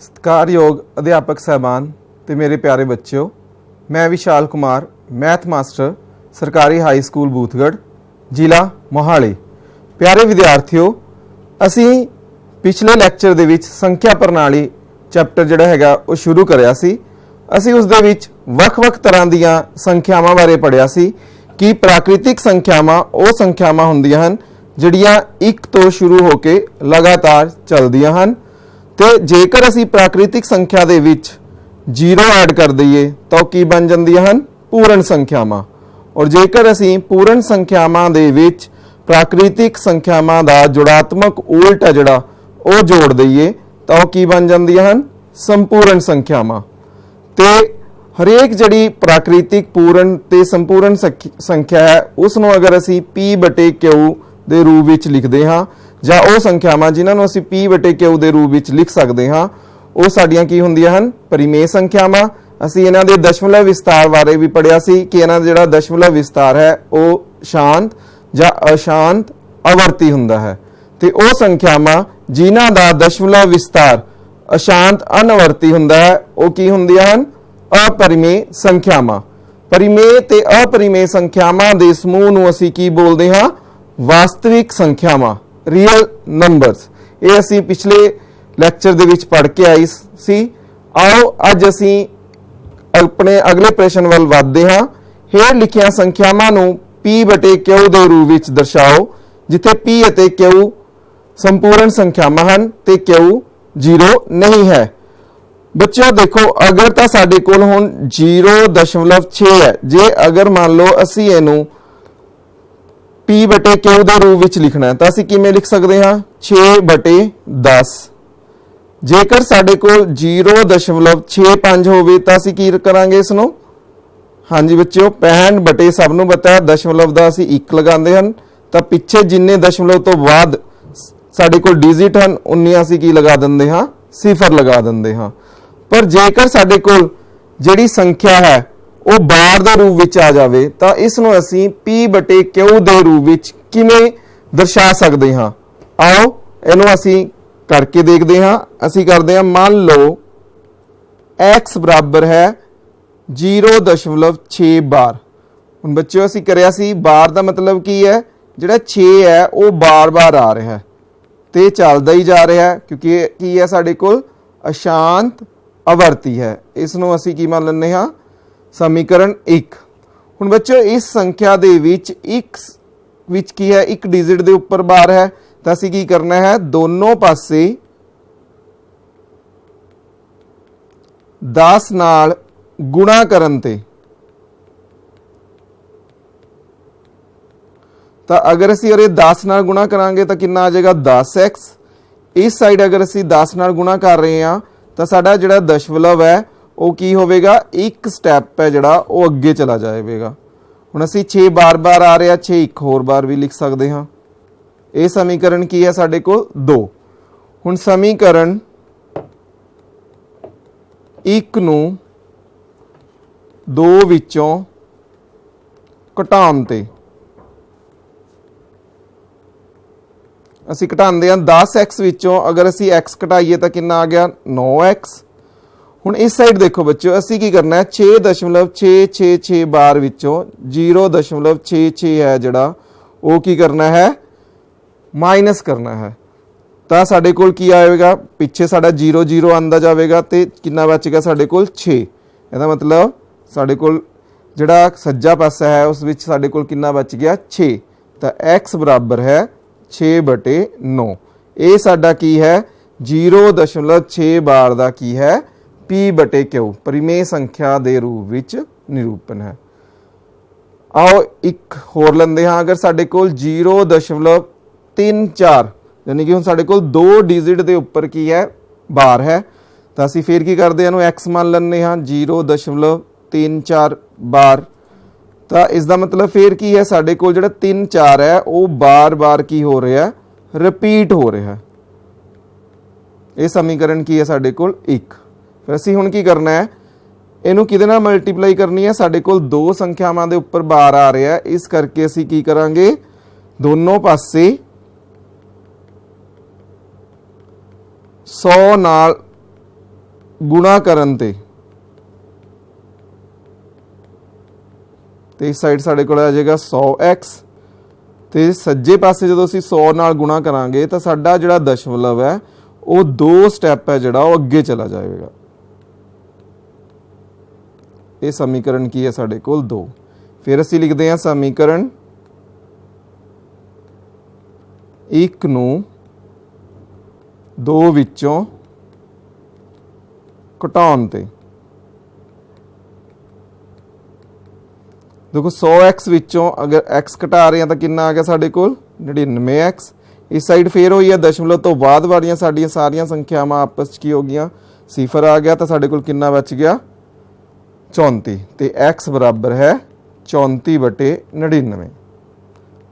सत्कारयोग अध्यापक साहबान ते मेरे प्यारे बच्चों, मैं विशाल कुमार मैथ मास्टर सरकारी हाई स्कूल बूथगढ़ जिला मोहाली। प्यारे विद्यार्थियों, असी पिछले लैक्चर दे विच संख्या प्रणाली चैप्टर जिहड़ा हैगा वो शुरू करिया सी। असी उस दे विच वख-वख तरह दीयां संख्यावां बारे पढ़िया सी कि प्राकृतिक संख्यावां वो संख्यावां हुंदियां हन जिहड़ियां एक तो शुरू होके लगातार चलदियां हन ते जेकर असी प्राकृतिक संख्या दे विच जीरो ऐड कर दईए तो की बन जांदियां हन पूर्ण संख्यावां। और जेकर असी पूर्ण संख्यावां दे विच प्राकृतिक संख्यावां दा जुड़ात्मक उल्ट है जिहड़ा वो जोड़ दईए तो की बन जांदियां हन संपूर्ण संख्यावां। ते हरेक जिहड़ी प्राकृतिक पूर्ण ते संपूर्ण संख्या है उसनों अगर असी P बटे Q दे रूप विच लिखदे हां जां ਉਹ ਸੰਖਿਆਵਾਂ ਜਿਨ੍ਹਾਂ ਨੂੰ ਅਸੀਂ P ਬਟੇ Q ਦੇ ਰੂਪ ਵਿੱਚ ਲਿਖ ਸਕਦੇ ਹਾਂ ਉਹ ਸਾਡੀਆਂ ਕੀ ਹੁੰਦੀਆਂ ਹਨ ਪਰਿਮੇय ਸੰਖਿਆਵਾਂ। ਅਸੀਂ ਇਹਨਾਂ ਦੇ ਦਸ਼ਮਲਵ ਵਿਸਤਾਰ ਬਾਰੇ ਵੀ ਪੜਿਆ ਸੀ ਕਿ ਇਹਨਾਂ ਦਾ ਜਿਹੜਾ ਦਸ਼ਮਲਵ ਵਿਸਤਾਰ ਹੈ ਉਹ ਸ਼ਾਂਤ ਜਾਂ ਅਸ਼ਾਂਤ ਆਵਰਤੀ ਹੁੰਦਾ ਹੈ ਤੇ ਉਹ ਸੰਖਿਆਵਾਂ ਜਿਨ੍ਹਾਂ ਦਾ ਦਸ਼ਮਲਵ ਵਿਸਤਾਰ ਅਸ਼ਾਂਤ ਅਨਵਰਤੀ ਹੁੰਦਾ ਹੈ ਉਹ ਕੀ ਹੁੰਦੀਆਂ ਹਨ अपरिमेय संख्यावां। परिमेय ते अपरिमेय संख्यावां दे समूह नूं असीं की बोलदे हां वास्तविक संख्यावां, रियल नंबर्स। ये असीं पिछले लैक्चर दे विच पढ़ के आए सी। आओ अज असीं अपने अगले प्रश्न वल वधदे हां। हेठ लिखियां संख्यावां नूं P बटे Q दे रूप विच दर्शाओ जिथे P अते Q संपूर्ण संख्यावां हन ते Q जीरो नहीं है। बच्चों देखो, अगर तो साडे कोल हुण 0.6 है, जे अगर मान लो असी इनू P बटे Q दे रूप विच लिखना है तो असी किवें लिख सकते हैं 6/10। जेकर साडे कोल 0.65 होवे तो असी की करांगे इसनूं। हाँ जी बच्चों, 65 बटे सब नूं पता है दशमलव दा असी 1 लगांदे हन तो पिछे जिन्ने दशमलव तो बाद साडे कोल डिजिट हन उन्नी असी की लगा दिंदे हां सिफर लगा दिंदे हां। पर जेकर साडे कोल जिहड़ी संख्या है वो बार दे रूप विच आ जावे तो इसनूं असीं P बटे Q दे रूप विच किवें दर्शा सकदे हां। आओ इहनूं असीं करके देखदे हां। असीं करदे हां, मान लो x बराबर है 0.6 बार। हुण बच्चों असीं करिया सी बार दा मतलब की है जिहड़ा 6 है वो बार बार आ रहा है ते चलदा ही जा रहा है क्योंकि की है साडे कोल अशांत आवर्ती है। इसनूं असीं की मान लैंदे हां समीकरण 1। हुण बच्चों इस संख्या दे विच x विच की है एक डिजिट दे उपर बार है तो असीं की करना है दोनों पासे 10 नाल गुणा करन ते तो अगर असीं इहदे 10 नाल गुणा करांगे तो कितना आ जाएगा 10x। इस साइड अगर असीं 10 नाल गुणा कर रहे हैं तो साडा जिहड़ा दशमलव है वो की होवेगा एक स्टैप है जिहड़ा वो अगे चला जाएगा। हुण असीं 6 बार बार आ रहा 6 एक होर बार भी लिख सकते हाँ। ये समीकरण की है साडे कोल 2। हुण समीकरण 1 नूं 2 विचों घटाउण ते असी घटाते हैं 10x विचों अगर असी x घटाइए तो कितना आ गया 9x। हुण इस साइड देखो बच्चों असी की करना है 6.666 बार विचों 0.66 है जिहड़ा वो की करना है माइनस करना है तो साडे कोल की आएगा पिछे साडा 0 0 आंदा जाएगा तो कितना बचेगा साडे कोल 6। इहदा मतलब साडे कोल जिहड़ा सज्जा पासा है उस विच साडे कोल कितना बच गया 6 तो x बराबर है 6/9। ये साडा की है 0.6 बार दा की है P बटे Q परिमेय संख्या दे रूप विच निरूपण है। आओ एक होर लैंदे हां। अगर साडे कोल 0.34 यानी कि हुण साडे कोल 2 डिजिट दे उपर की है बार है तो असीं फिर की करदे हां x मान लैंदे हां 0.34 बार। तो इसका मतलब फिर की है साडे कोल जिहड़ा 3 4 है वो बार बार की हो रहा है रिपीट हो रहा है। ये समीकरण की है साडे कोल 1। फिर असीं हुण की करना है इनू किहदे नाल मल्टीप्लाई करनी है। साडे कोल 2 संख्यावां दे उपर बार आ रहा है इस करके असीं की करांगे दोनों पासे 100 नाल गुणा करन ते इस साइड साडे कोल आ जाएगा 100x ते सज्जे पासे जो असीं 100 नाल गुणा करांगे तो साडा जिहड़ा दशमलव है वो 2 स्टैप है जिहड़ा वो अगे चला जाएगा। ये समीकरण की है साडे कोल 2। फिर असीं लिखते हैं समीकरण 1 नूं 2 विचों घटाउण ते देखो 100x विचों अगर x घटा रहे हैं तो कितना आ गया साडे कोल 99x। इस साइड फिर हुई है दशमलव तो बाद वालियां साडियां सारियां संख्यावां आपस की हो गई, सिफर आ गया तो साडे कोल कितना बच गया 34 ते x बराबर है 34/99।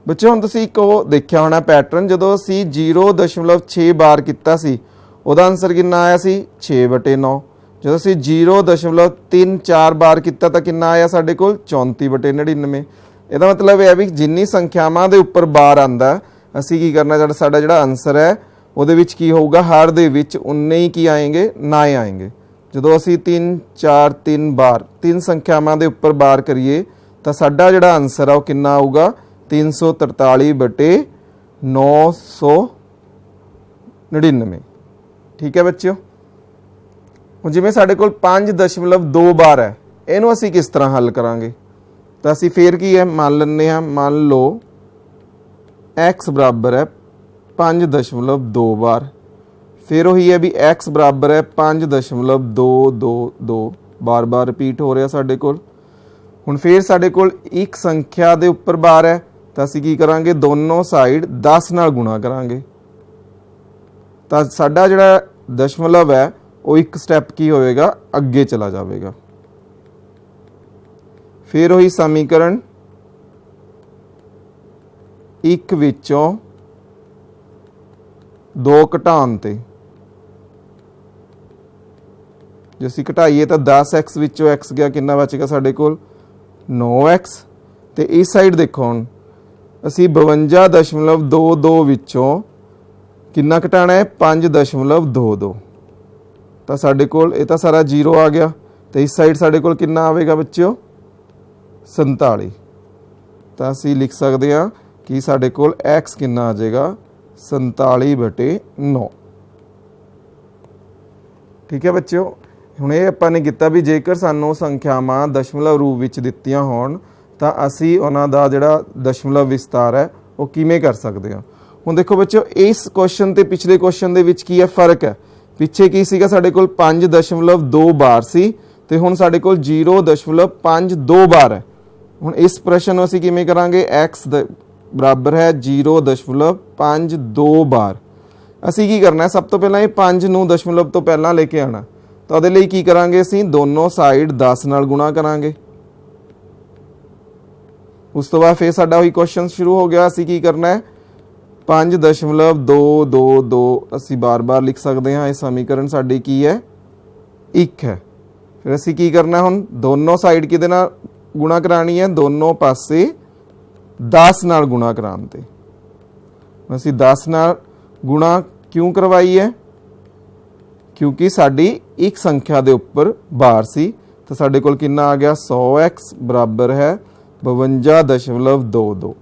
बच्चों हुण तुसीं एक देखिया होना पैटर्न, जदों असीं 0.6 बार किया सी उहदा आंसर कितना आया सी 6/9। जो असीं 0.34 बार किया तो कितना आया साडे कोल 34/99। ਇਹਦਾ मतलब है भी जिन्नी संख्यावां दे उपर बार आंदा असीं की करना, साडा जिहड़ा आंसर है ਉਹਦੇ ਵਿੱਚ ਕੀ ਹੋਊਗਾ हर ਦੇ ਵਿੱਚ उन्ने ही की आएंगे ना आएंगे। ਜਦੋਂ ਅਸੀਂ 3 4 3 ਬਾਰ 3 ਸੰਖਿਆਵਾਂ ਦੇ ਉੱਪਰ ਬਾਰ ਕਰੀਏ ਤਾਂ ਸਾਡਾ ਜਿਹੜਾ ਆਨਸਰ ਆ ਉਹ ਕਿੰਨਾ ਆਊਗਾ 343/999। ठीक है बच्चों। ਹੁਣ ਜਿਵੇਂ ਸਾਡੇ ਕੋਲ 5.2 ਬਾਰ ਹੈ, ਇਹਨੂੰ ਅਸੀਂ ਕਿਸ ਤਰ੍ਹਾਂ ਹੱਲ ਕਰਾਂਗੇ ਤਾਂ ਅਸੀਂ ਫੇਰ ਕੀ ਹੈ ਮੰਨ ਲੈਂਦੇ ਹਾਂ, ਮੰਨ ਲਓ x बराबर है 5.2 बार, फिर वही है भी x बराबर है 5.222 बार बार रिपीट हो रहा साडे कोल। हुण फिर साडे कोल एक संख्या दे उपर बार है तो असीं की करांगे दोनों साइड 10 नाल गुणा करांगे तो साडा जिहड़ा दशमलव है वो एक स्टैप की होएगा अगे चला जाएगा। फिर वही समीकरण 1 विचों 2 घटाउण ते जे असीं घटाइए तो 10x विचों x गया कितना बचेगा साडे कोल 9x। ते इस साइड देखो हुण असीं 52.22 विचों कितना घटाना है 5.22 तो साडे कोल ये तो सारा 0 आ गया। तो इस साइड साडे कोल कितना आवेगा बच्चों 47। तो असीं लिख सकते हैं कि साडे कोल x कितना आ जाएगा 47/9। ठीक है बच्चों। हुण ये आपां ने कीता भी जेकर सानूं संख्यावां दशमलव रूप विच दित्तियां होण तां असीं उहनां दा जिहड़ा दशमलव विस्तार है वो किवें कर सकदे हां। हुण देखो बच्चों इस क्वेश्चन ते पिछले क्वेश्चन दे विच की है फर्क है। पिछे की सीगा साडे कोल 5.2 बार सी ते हुण साडे कोल 0.52 बार है। हुण इस प्रश्न नूं असीं किवें करांगे x बराबर है 0.52 बार। असीं की करना है सब तो पहला ये 5 नूं दशमलव तो पहला लेके आना तो उहदे लई की करांगे असीं दोनों साइड 10 नाल गुणा करांगे। उस तो बाद फिर साडा वही क्वेश्चन शुरू हो गया। असीं की करना है 5.222 असीं बार बार लिख सकते हैं। ये समीकरण साडी की है 1 है। फिर असीं की करना हुण दोनों साइड किहदे नाल गुणा करानी है दोनों पासे 10 नाल गुणा कराउण ते असीं 10 नाल गुणा क्यों करवाई है क्योंकि साडी एक संख्या दे उपर बार सी तो साडे कोल कितना आ गया 100x बराबर है 52.22।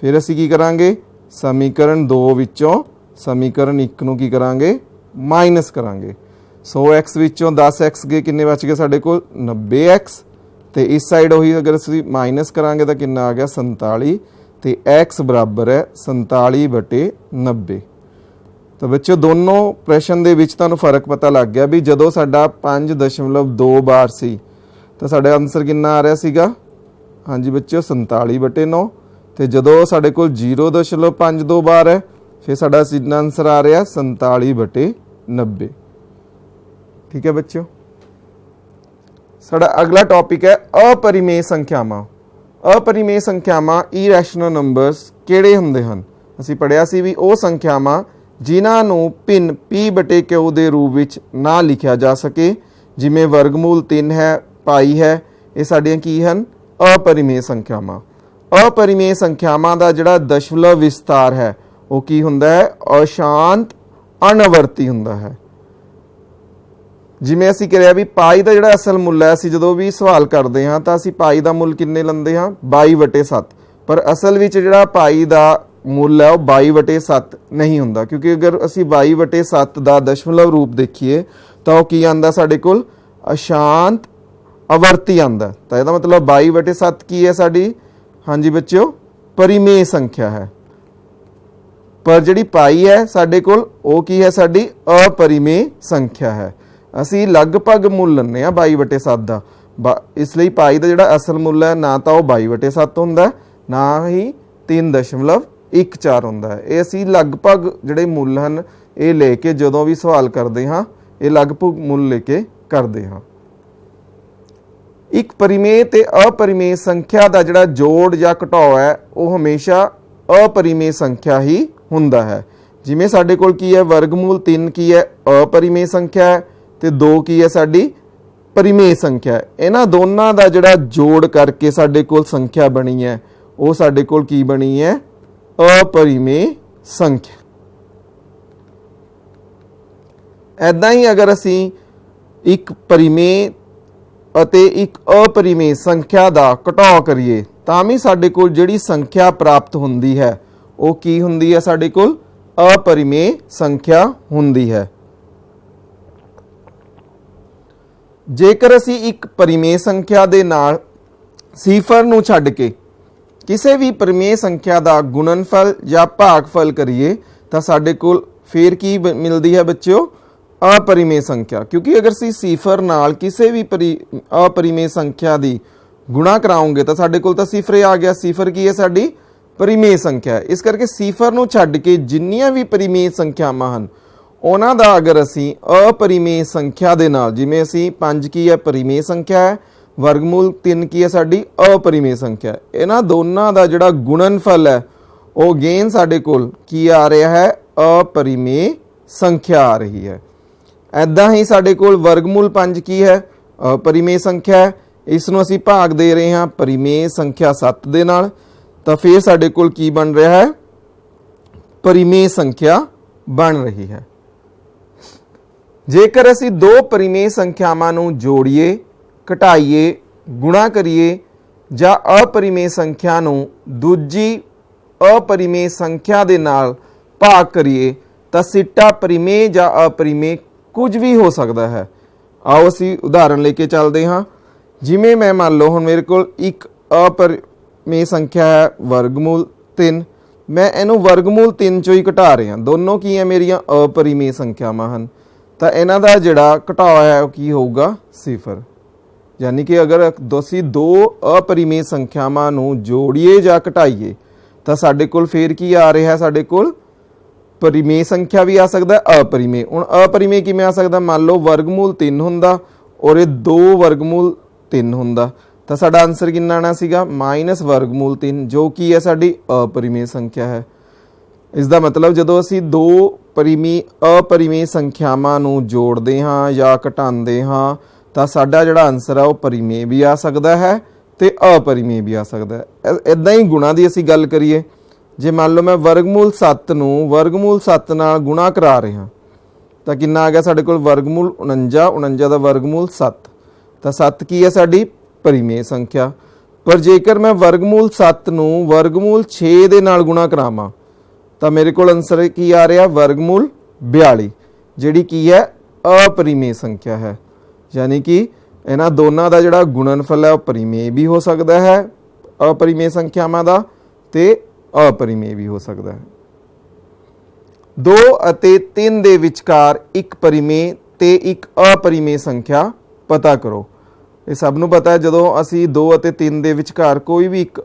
फिर असीं की करांगे समीकरण 2 विचों समीकरण 1 नूं की करांगे माइनस करांगे। 100x विचों 10x गए किन्ने बच गए साडे कोल 90x। तो इस साइड वही अगर असीं माइनस करांगे तो कितना आ गया 47 तो x बराबर है 47/90। तो बच्चों दोनों प्रश्न दे विच तुहानूं फर्क पता लग गया भी जदों साडा 5.2 बार सी तो साडा आंसर कितना आ रहा सीगा हाँ जी बच्चों 47/9। तो जदों साडे कोल 0.52 बार है फिर साडा आंसर आ रहा 47/90। ठीक है बच्चों। साडा अगला टॉपिक है अपरिमेय संख्यावां। अपरिमेय संख्यावां इरैशनल नंबर्स किहड़े हुंदे हन। असीं पढ़िया सी भी वो संख्यावां जिन्हां नूं भिन्न p/q दे रूप विच ना लिखिया जा सके, जिवें वर्गमूल 3 है पाई है, ये साडियां की हन अपरिमेय संख्यावां। अपरिमेय संख्यावां दा जिहड़ा दशमलव विस्तार है वो की हुंदा है अशांत अनवर्ती हुंदा है। ਜਿਵੇਂ ਅਸੀਂ ਕਰਿਆ ਵੀ ਪਾਈ ਦਾ ਜਿਹੜਾ ਅਸਲ ਮੁੱਲ ਹੈ, ਅਸੀਂ ਜਦੋਂ ਵੀ ਸਵਾਲ ਕਰਦੇ ਹਾਂ ਤਾਂ ਅਸੀਂ ਪਾਈ ਦਾ ਮੁੱਲ ਕਿੰਨੇ ਲੈਂਦੇ ਹਾਂ 22/7, ਪਰ ਅਸਲ ਵਿੱਚ ਜਿਹੜਾ ਪਾਈ ਦਾ ਮੁੱਲ ਹੈ ਉਹ 22/7 ਨਹੀਂ ਹੁੰਦਾ, ਕਿਉਂਕਿ ਅਗਰ ਅਸੀਂ 22/7 ਦਾ ਦਸ਼ਮਲਵ ਰੂਪ ਦੇਖੀਏ ਤਾਂ ਉਹ ਕੀ ਆਂਦਾ ਸਾਡੇ ਕੋਲ ਅਸ਼ਾਂਤ ਆਵਰਤੀ ਆਂਦਾ। ਤਾਂ ਇਹਦਾ ਮਤਲਬ 22/7 ਕੀ ਹੈ ਸਾਡੀ, ਹਾਂਜੀ ਬੱਚਿਓ, ਪਰਿਮੇय ਸੰਖਿਆ ਹੈ। ਪਰ ਜਿਹੜੀ ਪਾਈ ਹੈ ਸਾਡੇ ਕੋਲ ਉਹ ਕੀ ਹੈ, ਸਾਡੀ अपरिमेय ਸੰਖਿਆ ਹੈ। ਅਸੀਂ ਲਗਭਗ ਮੁੱਲ ਲੈਂਦੇ ਹਾਂ 22/7 ਦਾ, ਇਸ ਲਈ ਪਾਈ ਦਾ ਜਿਹੜਾ ਅਸਲ ਮੁੱਲ ਹੈ ਨਾ ਤਾਂ ਉਹ 22/7 ਹੁੰਦਾ ਨਾ ਹੀ 3.14 ਹੁੰਦਾ ਹੈ। ਇਹ ਅਸੀਂ ਲਗਭਗ ਜਿਹੜੇ ਮੁੱਲ ਹਨ ਇਹ ਲੈ ਕੇ ਜਦੋਂ ਵੀ ਸਵਾਲ ਕਰਦੇ ਹਾਂ ਇਹ ਲਗਭਗ ਮੁੱਲ ਲੈ ਕੇ ਕਰਦੇ ਹਾਂ। ਇੱਕ ਪਰਿਮੇय ਤੇ अपरिमेय ਸੰਖਿਆ ਦਾ ਜਿਹੜਾ ਜੋੜ ਜਾਂ ਘਟਾਓ ਹੈ ਉਹ ਹਮੇਸ਼ਾ अपरिमेय ਸੰਖਿਆ ਹੀ ਹੁੰਦਾ ਹੈ। ਜਿਵੇਂ ਸਾਡੇ ਕੋਲ ਕੀ ਹੈ ਵਰਗਮੂਲ 3 ਕੀ ਹੈ अपरिमेय ਸੰਖਿਆ ਹੈ ਤੇ 2 ਕੀ ਹੈ ਸਾਡੀ ਪਰਿਮੇय ਸੰਖਿਆ ਹੈ। ਇਹਨਾਂ ਦੋਨਾਂ ਦਾ ਜਿਹੜਾ ਜੋੜ ਕਰਕੇ ਸਾਡੇ ਕੋਲ ਸੰਖਿਆ ਬਣੀ ਹੈ ਉਹ ਸਾਡੇ ਕੋਲ ਕੀ ਬਣੀ ਹੈ अपरिमेय ਸੰਖਿਆ। ਐਦਾਂ ਹੀ ਅਗਰ ਅਸੀਂ ਇੱਕ ਪਰਿਮੇय ਅਤੇ ਇੱਕ अपरिमेय ਸੰਖਿਆ ਦਾ ਘਟਾਓ ਕਰੀਏ ਤਾਂ ਵੀ ਸਾਡੇ ਕੋਲ ਜਿਹੜੀ ਸੰਖਿਆ ਪ੍ਰਾਪਤ ਹੁੰਦੀ ਹੈ ਉਹ ਕੀ ਹੁੰਦੀ ਹੈ, ਸਾਡੇ ਕੋਲ अपरिमेय ਸੰਖਿਆ ਹੁੰਦੀ ਹੈ। ਜੇਕਰ ਅਸੀਂ ਇੱਕ ਪਰਿਮੇय ਸੰਖਿਆ ਦੇ ਨਾਲ ਸਿਫਰ ਨੂੰ ਛੱਡ ਕੇ ਕਿਸੇ ਵੀ ਪਰਿਮੇय ਸੰਖਿਆ ਦਾ ਗੁਣਨਫਲ ਜਾਂ ਭਾਗਫਲ ਕਰੀਏ ਤਾਂ ਸਾਡੇ ਕੋਲ ਫਿਰ ਕੀ ਮਿਲਦੀ ਹੈ ਬੱਚਿਓ अपरिमेय ਸੰਖਿਆ। ਕਿਉਂਕਿ ਅਗਰ ਅਸੀਂ ਸਿਫਰ ਨਾਲ ਕਿਸੇ ਵੀ अपरिमेय ਸੰਖਿਆ ਦੀ ਗੁਣਾ ਕਰਾਉਂਗੇ ਤਾਂ ਸਾਡੇ ਕੋਲ ਤਾਂ ਸਿਫਰ ਆ ਗਿਆ। ਸਿਫਰ ਕੀ ਹੈ ਸਾਡੀ ਪਰਿਮੇय ਸੰਖਿਆ। ਇਸ ਕਰਕੇ ਸਿਫਰ ਨੂੰ ਛੱਡ ਕੇ ਜਿੰਨੀਆਂ ਵੀ ਪਰਿਮੇय ਸੰਖਿਆਵਾਂ ਹਨ ਉਹਨਾਂ ਦਾ ਅਗਰ ਅਸੀਂ अपरिमेय ਸੰਖਿਆ ਦੇ ਨਾਲ, ਜਿਵੇਂ ਅਸੀਂ 5 ਕੀ ਹੈ ਪਰਿਮੇय ਸੰਖਿਆ ਹੈ, ਵਰਗਮੂਲ 3 ਕੀ ਹੈ ਸਾਡੀ अपरिमेय ਸੰਖਿਆ, ਇਹਨਾਂ ਦੋਨਾਂ ਦਾ ਜਿਹੜਾ ਗੁਣਨਫਲ ਹੈ ਉਹ ਗੇਨ ਸਾਡੇ ਕੋਲ ਕੀ ਆ ਰਿਹਾ ਹੈ अपरिमेय ਸੰਖਿਆ ਆ ਰਹੀ ਹੈ। ਐਦਾਂ ਹੀ ਸਾਡੇ ਕੋਲ ਵਰਗਮੂਲ 5 ਕੀ ਹੈ अपरिमेय ਸੰਖਿਆ ਹੈ, ਇਸ ਨੂੰ ਅਸੀਂ ਭਾਗ ਦੇ ਰਹੇ ਹਾਂ ਪਰਿਮੇय ਸੰਖਿਆ 7 ਦੇ ਨਾਲ, ਤਾਂ ਫਿਰ ਸਾਡੇ ਕੋਲ ਕੀ ਬਣ ਰਿਹਾ ਹੈ ਪਰਿਮੇय ਸੰਖਿਆ ਬਣ ਰਹੀ ਹੈ। ਜੇਕਰ ਅਸੀਂ ਦੋ ਪਰਿਮੇय ਸੰਖਿਆਵਾਂ ਨੂੰ ਜੋੜੀਏ, ਘਟਾਈਏ, ਗੁਣਾ ਕਰੀਏ ਜਾਂ अपरिमेय ਸੰਖਿਆ ਨੂੰ ਦੂਜੀ अपरिमेय ਸੰਖਿਆ ਦੇ ਨਾਲ ਭਾਗ ਕਰੀਏ ਤਾਂ ਸਿੱਟਾ ਪਰਿਮੇय ਜਾਂ अपरिमेय ਕੁਝ ਵੀ ਹੋ ਸਕਦਾ ਹੈ। ਆਓ ਅਸੀਂ ਉਦਾਹਰਨ ਲੈ ਕੇ ਚੱਲਦੇ ਹਾਂ। ਜਿਵੇਂ ਮੈਂ ਮੰਨ ਲਓ ਹੁਣ ਮੇਰੇ ਕੋਲ ਇੱਕ अपरिमेय ਸੰਖਿਆ ਹੈ ਵਰਗਮੂਲ 3, ਮੈਂ ਇਹਨੂੰ ਵਰਗਮੂਲ 3 ਚੋਂ ਹੀ ਘਟਾ ਰਿਹਾ, ਦੋਨੋਂ ਕੀ ਹੈ ਮੇਰੀਆਂ अपरिमेय ਸੰਖਿਆਵਾਂ ਹਨ, ਤਾਂ ਇਹਨਾਂ ਦਾ ਜਿਹੜਾ ਘਟਾਓ ਹੈ ਉਹ ਕੀ ਹੋਊਗਾ ਸਿਫਰ। ਯਾਨੀ ਕਿ ਅਗਰ ਅਸੀਂ ਦੋ अपरिमेय ਸੰਖਿਆਵਾਂ ਨੂੰ ਜੋੜੀਏ ਜਾਂ ਘਟਾਈਏ ਤਾਂ ਸਾਡੇ ਕੋਲ ਫਿਰ ਕੀ ਆ ਰਿਹਾ, ਸਾਡੇ ਕੋਲ परिमेय ਸੰਖਿਆ ਵੀ ਆ ਸਕਦਾ अपरिमेय। ਹੁਣ अपरिमेय ਕਿਵੇਂ ਆ ਸਕਦਾ, ਮੰਨ ਲਓ ਵਰਗਮੂਲ 3 ਹੁੰਦਾ ਔਰ ਇਹ 2 ਵਰਗਮੂਲ 3 ਹੁੰਦਾ ਤਾਂ ਸਾਡਾ ਆਨਸਰ ਕਿੰਨਾ ਆਣਾ ਸੀਗਾ ਮਾਈਨਸ ਵਰਗਮੂਲ 3, ਜੋ ਕੀ ਹੈ ਸਾਡੀ अपरिमेय ਸੰਖਿਆ ਹੈ। ਇਸ ਦਾ ਮਤਲਬ ਜਦੋਂ ਅਸੀਂ ਦੋ अपरिमेय ਸੰਖਿਆਵਾਂ ਨੂੰ ਜੋੜਦੇ ਹਾਂ ਜਾਂ ਘਟਾਉਂਦੇ ਹਾਂ ਤਾਂ ਸਾਡਾ ਜਿਹੜਾ ਆਨਸਰ ਹੈ ਉਹ परिमेय ਵੀ ਆ ਸਕਦਾ ਹੈ ਤੇ अपरिमेय ਵੀ ਆ ਸਕਦਾ ਹੈ। ਇਦਾਂ ਹੀ ਗੁਣਾ ਦੀ ਅਸੀਂ ਗੱਲ ਕਰੀਏ, ਜੇ ਮੰਨ ਲਓ ਮੈਂ ਵਰਗਮੂਲ 7 ਨੂੰ ਵਰਗਮੂਲ 7 ਨਾਲ ਗੁਣਾ ਕਰਾ ਰਿਹਾ ਤਾਂ ਕਿੰਨਾ ਆ ਗਿਆ ਸਾਡੇ ਕੋਲ ਵਰਗਮੂਲ 49, 49 ਦਾ ਵਰਗਮੂਲ 7, ਤਾਂ 7 ਕੀ ਹੈ ਸਾਡੀ परिमेय ਸੰਖਿਆ। ਪਰ ਜੇਕਰ ਮੈਂ ਵਰਗਮੂਲ 7 ਨੂੰ ਵਰਗਮੂਲ 6 ਦੇ ਨਾਲ ਗੁਣਾ ਕਰਾਵਾਂ ਤਾਂ ਮੇਰੇ ਕੋਲ ਆਨਸਰ ਕੀ ਆ ਰਿਹਾ ਵਰਗਮੂਲ 42, ਜਿਹੜੀ ਕੀ ਹੈ अपरिमेय ਸੰਖਿਆ ਹੈ। ਯਾਨੀ ਕਿ ਇਹਨਾਂ ਦੋਨਾਂ ਦਾ ਜਿਹੜਾ ਗੁਣਨਫਲ ਹੈ ਉਹ परिमेय ਵੀ ਹੋ ਸਕਦਾ ਹੈ अपरिमेय ਸੰਖਿਆਵਾਂ ਦਾ ਤੇ अपरिमेय ਵੀ ਹੋ ਸਕਦਾ ਹੈ। 2 ਅਤੇ 3 ਦੇ ਵਿਚਕਾਰ ਇੱਕ परिमेय ਤੇ ਇੱਕ अपरिमेय ਸੰਖਿਆ ਪਤਾ ਕਰੋ। ਇਹ ਸਭ ਨੂੰ ਪਤਾ ਹੈ ਜਦੋਂ ਅਸੀਂ 2 ਅਤੇ 3 ਦੇ ਵਿਚਕਾਰ ਕੋਈ ਵੀ ਇੱਕ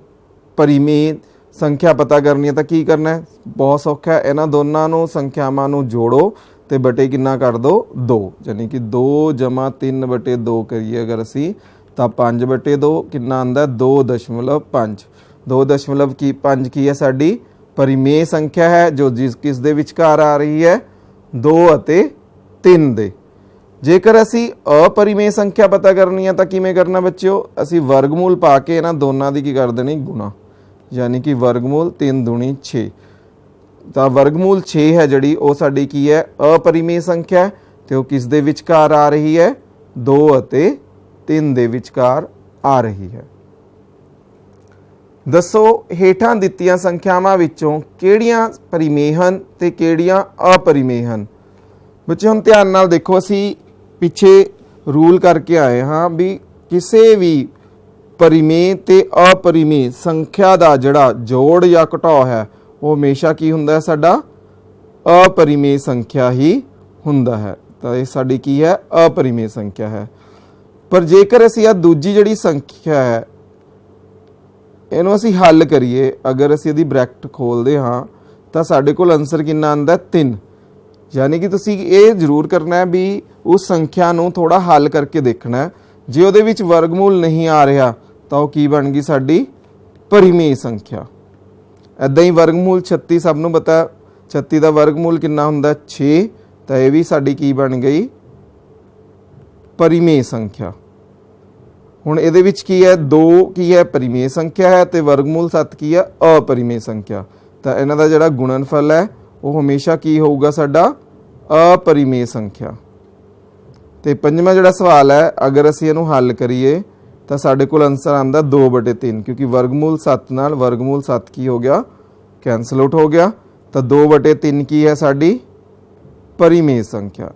परिमेय ਸੰਖਿਆ ਪਤਾ ਕਰਨੀ ਹੈ ਤਾਂ ਕੀ ਕਰਨਾ ਹੈ, ਬਹੁਤ ਸੌਖਾ ਹੈ। ਇਹਨਾਂ ਦੋਨਾਂ ਨੂੰ ਸੰਖਿਆਵਾਂ ਨੂੰ ਜੋੜੋ ਤੇ ਬਟੇ ਕਿੰਨਾ ਕਰ ਦੋ 2, ਯਾਨੀ ਕਿ 2 + 3/2 ਕਰੀਏ ਅਗਰ ਅਸੀਂ ਤਾਂ 5/2 ਕਿੰਨਾ ਆਉਂਦਾ 2.5। 2.5 ਕੀ ਹੈ ਸਾਡੀ परिमेय ਸੰਖਿਆ ਹੈ ਜੋ ਕਿਸ ਦੇ ਵਿਚਕਾਰ ਆ ਰਹੀ ਹੈ 2 ਅਤੇ 3 ਦੇ। ਜੇਕਰ ਅਸੀਂ अपरिमेय ਸੰਖਿਆ ਪਤਾ ਕਰਨੀ ਹੈ ਤਾਂ ਕਿਵੇਂ ਕਰਨਾ ਬੱਚਿਓ, ਅਸੀਂ ਵਰਗਮੂਲ ਪਾ ਕੇ ਇਹਨਾਂ ਦੋਨਾਂ ਦੀ ਕੀ ਕਰ ਦੇਣੀ ਗੁਣਾ, ਯਾਨੀ ਕਿ ਵਰਗਮੂਲ 3 ਦੂਣੀ 6, ਤਾਂ ਵਰਗਮੂਲ 6 ਹੈ ਜਿਹੜੀ ਉਹ ਸਾਡੀ ਕੀ ਹੈ अपरिमेय ਸੰਖਿਆ ਹੈ ਤੇ ਉਹ ਕਿਸ ਦੇ ਵਿਚਕਾਰ ਆ ਰਹੀ ਹੈ? 2 ਅਤੇ 3 ਦੇ ਵਿਚਕਾਰ ਆ ਰਹੀ ਹੈ। ਦੱਸੋ ਹੇਠਾਂ ਦਿੱਤੀਆਂ ਸੰਖਿਆਵਾਂ ਵਿੱਚੋਂ ਕਿਹੜੀਆਂ ਪਰਿਮੇਯ ਹਨ ਤੇ ਕਿਹੜੀਆਂ ਅਪਰਿਮੇਯ ਹਨ। ਬੱਚੇ ਹੁਣ ਧਿਆਨ ਨਾਲ ਦੇਖੋ, ਅਸੀਂ ਪਿੱਛੇ ਰੂਲ ਕਰਕੇ ਆਏ ਹਾਂ ਵੀ ਕਿਸੇ ਵੀ ਪਰਿਮੇਯ ਤੇ ਅਪਰਿਮੇਯ ਸੰਖਿਆ ਦਾ ਜਿਹੜਾ ਜੋੜ ਜਾਂ ਘਟਾਓ ਹੈ ਉਹ ਹਮੇਸ਼ਾ ਕੀ ਹੁੰਦਾ ਹੈ? ਸਾਡਾ अपरिमेय संख्या ही हुंदा है। तो ये साडी की है? अपरिमेय संख्या है। पर जेकर असी आ दूजी जिहड़ी संख्या है इहनूं असी हल करिए, अगर असी इहदी ब्रैकेट खोलदे हाँ तो साडे कोल आंसर कितना आंदा है? 3। यानी कि तुसी ये जरूर करना है भी उस संख्या नूं थोड़ा हल करके देखना है। जे उहदे विच वर्गमूल नहीं आ रहा तो वह की बन गई? साडी परिमेय संख्या। इदां ही वर्गमूल 36 सब नूं पता, 36 का वर्गमूल कितना हुंदा? 6। तो यह भी साडी की बन गई? परिमेय संख्या। हुण इहदे विच की है? 2 की है? परिमेय संख्या है, तो वर्गमूल 7 की है? अपरिमेय संख्या। तो इन्हां दा जिहड़ा गुणनफल है वह हमेशा की होगा? साडा अपरिमेय संख्या। तो पंजवां जिहड़ा सवाल है, अगर असीं इहनूं हल करिए तो साडे कोल आंसर आंदा 2/3, क्योंकि वर्गमूल 7 नाल वर्गमूल 7 की हो गया? कैंसल आउट हो गया। तो 2/3 की है साडी? परिमेय संख्या।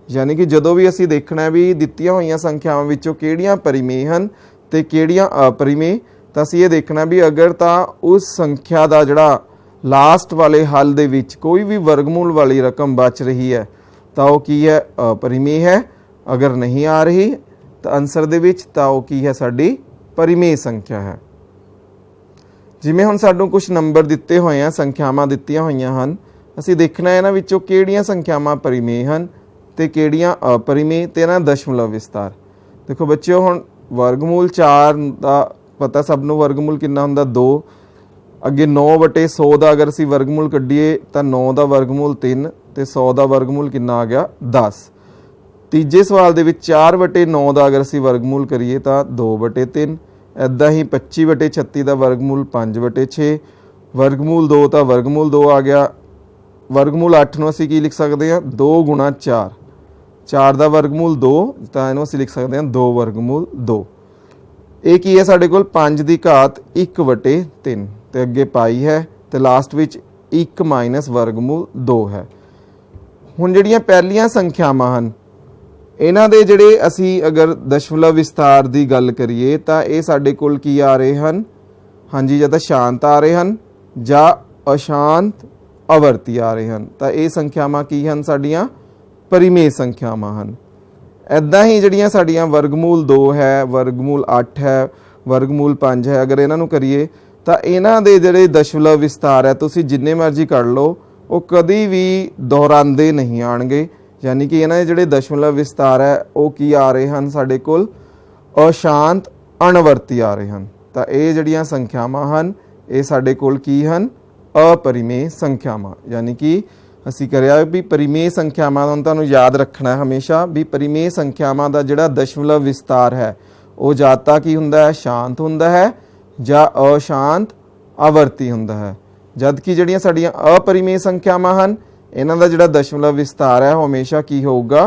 यानी कि जदों भी असी देखना है भी दित्तियां होईयां संख्यावां विचों किहड़ियां परिमेय हन ते किहड़ियां अपरिमेय, तो असी ये देखना भी अगर तो उस संख्या का जिहड़ा लास्ट वाले हल दे विच कोई भी वर्गमूल वाली रकम बच रही है तो वह की है? अपरिमेय है। अगर नहीं आ रही तो आंसर दे विच तो वह की है? साडी परिमेय संख्या है। जिमें हुण सानूं कुछ नंबर दिते हुए हैं, संख्यावां दित्तियां होईयां हन, असीं देखना है इन्हां विचों किहड़ियां संख्यावां परिमेय हन ते किहड़ियां अपरिमेय, ते इन्हां दा दशमलव विस्तार। देखो बच्चों हुण वर्गमूल 4 का पता सब नूं, वर्गमूल कितना हुंदा? 2। अगे 9/100 का अगर असीं वर्गमूल कड्ढीए तो 9 का वर्गमूल 3 ते 100 का वर्गमूल कितना आ गया? 10। तीजे सवाल दे विच 4/9 का अगर असीं वर्गमूल करिए तो 2/3। इदा ही 25/36 का वर्गमूल 5/6। वर्गमूल 2 तो वर्गमूल 2 आ गया। वर्गमूल 8 नूं असीं की लिख सकते हैं? 2 गुणा 4। 4 का वर्गमूल 2 तो इहनूं असीं लिख सकते हैं 2 वर्गमूल 2। ये की है साडे कोल? 5 की घात 1/3। तो अगे पाई है तो लास्ट विच 1 माइनस वर्गमूल 2 है। हुण जिहड़ियां पहलियां संख्यावां हन इन्हां दे जिहड़े असी अगर दशमलव विस्तार की गल करिए तो ये साडे कोल की आ रहे हैं? हाँ जी, या तो शांत आ रहे हैं या अशांत आवर्ती आ रहे हैं। तो ये संख्यावां की हैं? साडियां परिमेय संख्यावां हैं। इदां ही जिहड़ियां साडियां वर्गमूल 2 है, वर्गमूल 8 है, वर्गमूल 5 है, अगर इन्हां नूं करिए तो इन्हां दे जिहड़े दशमलव विस्तार है तुसीं जिन्ने मर्जी कर लो वो कदी भी दोहरांदे नहीं आउणगे। यानी कि इन्हां दे जिहड़े दशमलव विस्तार है वो की आ रहे हैं? साडे कोल अशांत अणवर्ती आ रहे हैं। तो ये जिहड़ियां संख्यावां हन ये साडे कोल की हन? अपरिमेय संख्यावां। यानी कि असीं करिया भी परिमेय संख्यावां दा तुहानूं याद रखना है हमेशा भी परिमेय संख्यावां दा जिहड़ा दशमलव विस्तार है वो जां तां की हुंदा है? शांत हुंदा है या अशांत आवर्ती हुंदा है। जबकि जिहड़ियां साडीआं अपरिमेय संख्यावां हन इन्हां दा जिहड़ा दशमलव विस्तार है हमेशा की होगा?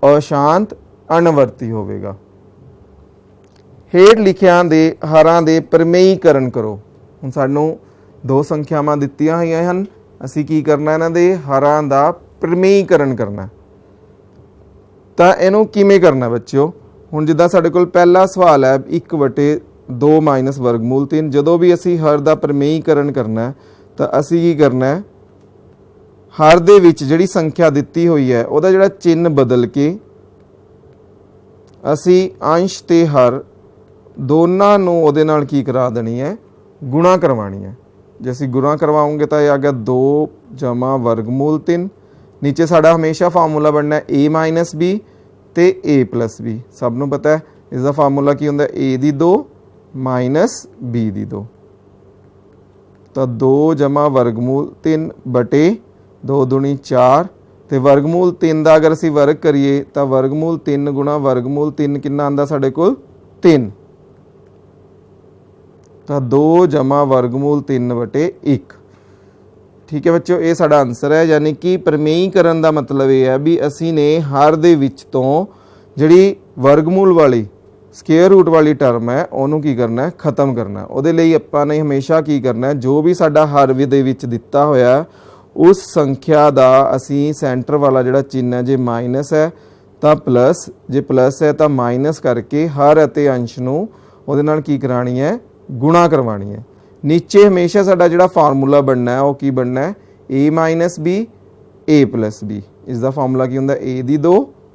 अशांत अणवर्ती होवेगा। हेठ लिखियां दे हरां दे परिमेयीकरण करो। हुण सानूं 2 संख्यावां दित्तियां होईयां हन, असीं की करना इन्हां दे हरां दा परिमेयीकरण करना। तो इहनूं किवें करना बच्चों? हुण जिद्दां साडे कोल पहला सवाल है 1/2 माइनस वर्गमूल 3, जदों भी असीं हर दा परिमेयीकरण करना है तो असीं की करना है? हर दे विच जिहड़ी संख्या दित्ती हुई है उहदा जिहड़ा चिन्ह बदल के असीं अंश ते हर दोनों नूं उहदे नाल की करा देनी है? गुणा करवानी है। जे असीं गुणा करवाओगे तो यह आ गया 2 जमा वर्गमूल 3। नीचे साडा हमेशा फार्मूला बनना है a माइनस बी ते a प्लस बी। सब नूं पता है इसका फार्मूला की हुंदा? a दी 2 माइनस b दी 2। तो 2 जमा वर्गमूल 3 बटे 2 दूनी 4 तो वर्गमूल 3 का अगर असीं वर्ग करिए तो वर्गमूल 3 गुणा वर्गमूल 3 कितना आंदा साडे कोल? 3। तो 2 जमा वर्गमूल 3 बटे 1। ठीक है बच्चों, ये साडा आंसर है। यानी कि प्रमेयीकरण का मतलब ये है भी असी ने हर दे विच तों जिहड़ी वर्गमूल वाली स्केयर रूट वाली टर्म है ਉਹਨੂੰ की करना है, खत्म करना है। ਉਹਦੇ ਲਈ ਆਪਾਂ ने हमेशा की करना है, जो भी साडा हर ਦੇ ਵਿੱਚ ਦਿੱਤਾ ਹੋਇਆ उस संख्या ਦਾ ਅਸੀਂ सेंटर वाला ਜਿਹੜਾ चिन्ह है, जे माइनस है तो प्लस, जे प्लस है तो माइनस करके हर ਅਤੇ अंश ਨੂੰ ਉਹਦੇ ਨਾਲ ਕੀ करानी है, गुणा करवानी है। नीचे हमेशा साडा जिहड़ा फार्मूला बनना है वो की बनना है, a minus B a plus B. इसका फार्मूला की होंदा a दी 2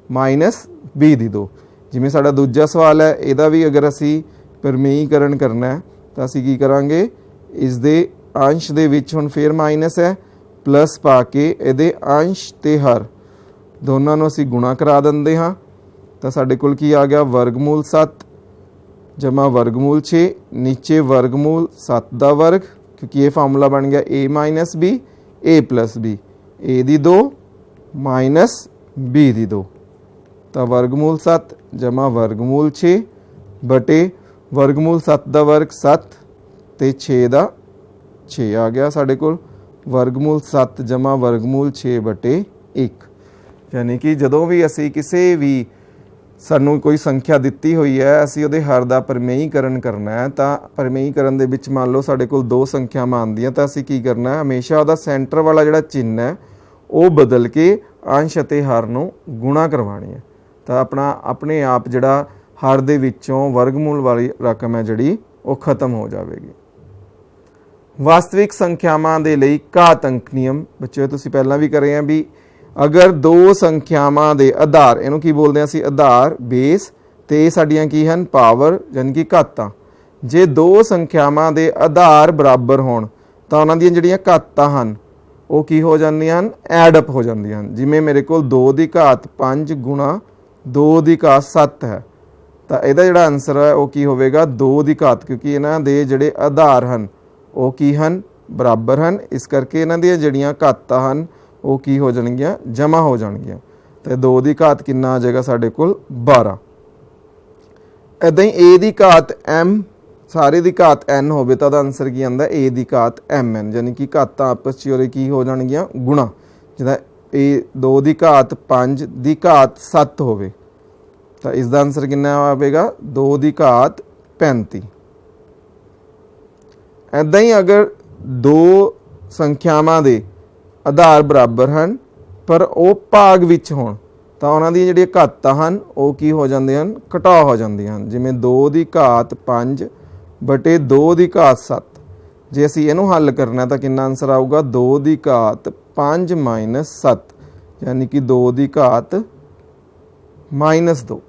माइनस b दी 2। जिमें साडा दूजा सवाल है, ਇਹਦਾ भी अगर असी प्रमेयीकरण करना है तो असी की करांगे, इस दे अंश दे विच हुण फिर माइनस है, प्लस पा के ਇਹਦੇ अंश ते हर दोनों ਨੂੰ असी गुणा करा दिंदे हाँ। तो साडे कोल की आ गया, वर्गमूल 7 जमा वर्गमूल 6, नीचे वर्गमूल 7 का वर्ग, क्योंकि ये फार्मूला बन गया a minus B a plus B, a दी 2 माइनस b दी 2। तो वर्गमूल 7 जमा वर्गमूल 6 बटे वर्गमूल 7 का वर्ग 7 ते 6 का 6 आ गया साढ़े को, वर्गमूल 7 जमा वर्गमूल 6 बटे 1। यानी कि जदों भी असी किसी भी सानू कोई संख्या दिती हुई है, असी उहदे हर का प्रमेयीकरण करना है, तो प्रमेयीकरण दे विच मान लो साढ़े को 2 संख्यावां आंदियां, तो असी की करना है, हमेशा उहदा सेंटर वाला जिहड़ा चिन्ह है वो बदल के अंश अते हर नूं गुणा करवानी है। तो अपना अपने आप जिहड़ा हर दे विचों वर्गमूल वाली रकम है जिहड़ी वो खत्म हो जाएगी। वास्तविक संख्यावां दे लई घात अंक नियम बच्चों तुसीं पहलां भी करे हैं भी, अगर 2 संख्यावां दे आधार, इहनूं की बोलदे हां असीं आधार बेस, ते साडीआं की हन पावर यानी कि घातां। जे 2 संख्यावां दे आधार बराबर होण तां उहनां दीआं जिहड़ियां घातां हन वो की हो जांदियां हन, एडअप हो जांदियां हन। जिवें मेरे कोल 2 दी घात 5 गुणा 2 दी घात 7 है, तो यदा जिहड़ा आंसर है वो की होवेगा 2 दी घात, क्योंकि इन्हां दे जिहड़े आधार हन वो की हन, बराबर हन। इस करके इन्हां दी जिहड़ियां घातां हन वो की हो जाणगियां, जमा हो जाणगियां। तो 2 दी घात कितना आ जाएगा साडे कोल 12। इदां ही a दी घात m सारे दी घात n होवे तो आंसर की आंदा a दी घात mn, यानी कि घातां आपस च की हो जाणगियां गुणा। जिदा a 2 दी घात 5 दी घात 7 होवे तो इसका आंसर कितना आवेगा, 2 दी घात 35। इदां ही अगर 2 संख्यावां दे आधार बराबर हैं पर वो भाग विच होण तो उन्हां दी जिहड़ियां घातां हन वो की हो जांदियां हन, घटा हो जांदियां हन। जिवें 2 दी घात 5 बटे 2 दी घात 7, जे असीं इहनूं हल करना तो कितना आंसर आऊगा, 2 दी घात 5 माइनस 7, यानी कि 2 दी घात माइनस 2।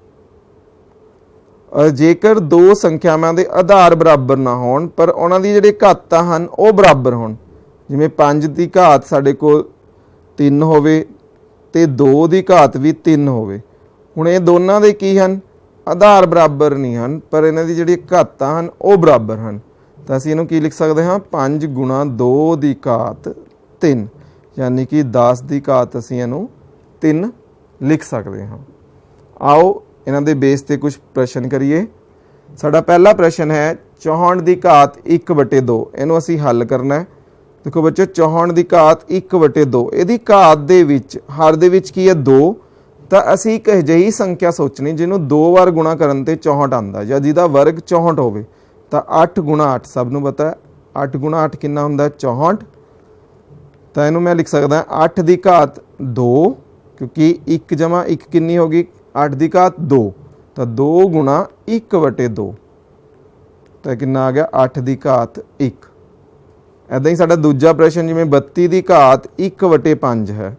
और जेकर 2 संख्यावां दे आधार बराबर ना होण पर उन्हां दी जिहड़ी घातां हन वो बराबर होण, जिवें 5 दी घात साडे कोल 3 होवे ते 2 दी घात भी 3 होवे। हुण ये दोनां दे की हन, आधार बराबर नहीं हैं पर इन्हां दी जिहड़ी घातां हन वो बराबर हैं, तो असीं इहनूं की लिख सकते हाँ, 5 गुणा 2 दी घात 3, यानी कि 10 दी घात असीं इहनूं 3 लिख सकते हाँ। आओ इन्हां दे बेस ते कुछ प्रश्न करिए। साडा पहला प्रश्न है 64 दी घात 1/2, इहनूं असीं हल करना है। देखो बच्चों 64 दी घात 1/2, इहदी घात दे विच हर दे विच की है 2, तो असीं एक अजिही संख्या सोचनी जिन्हों 2 बार गुणा करन ते 64 आंदा, या जिहदा वर्ग 64 होवे। तो 8 गुणा 8 सब नूं पता है, 8 गुणा 8 कितना हुंदा 64। तो इहनूं मैं लिख सकदा 8 दी घात 2, क्योंकि 1 जमा 1 कितनी होगी 8 दी घात 2, तो 2 गुणा 1/2, तो कितना आ गया 8 दी घात 1। इदां ही साडा दूजा प्रश्न जिवें 32 दी घात 1/5 है,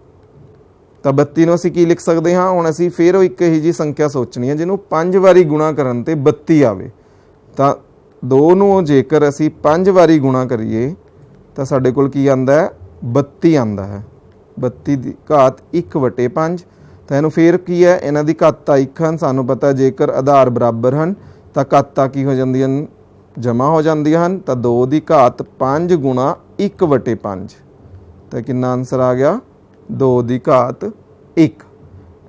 तो 32 नूं असीं की लिख सकते हाँ, हुण असीं फिर एक ही जी संख्या सोचनी है जिन्हों 5 वारी गुणा करन ते 32 आवे। तो 2 नूं जेकर असीं 5 वारी गुणा करिए तो साडे कोल की आंदा है 32 आंदा है। 32 दी घात 1/5, तो इहनूं फिर की है, इन्हां दी घातां 1 हन, सानूं पता जेकर आधार बराबर हैं तो घातां की हो जांदियां जमा हो जांदियां हन। तो 2 दी घात 5 गुणा 1/5, तो कितना आंसर आ गया 2 दी घात 1।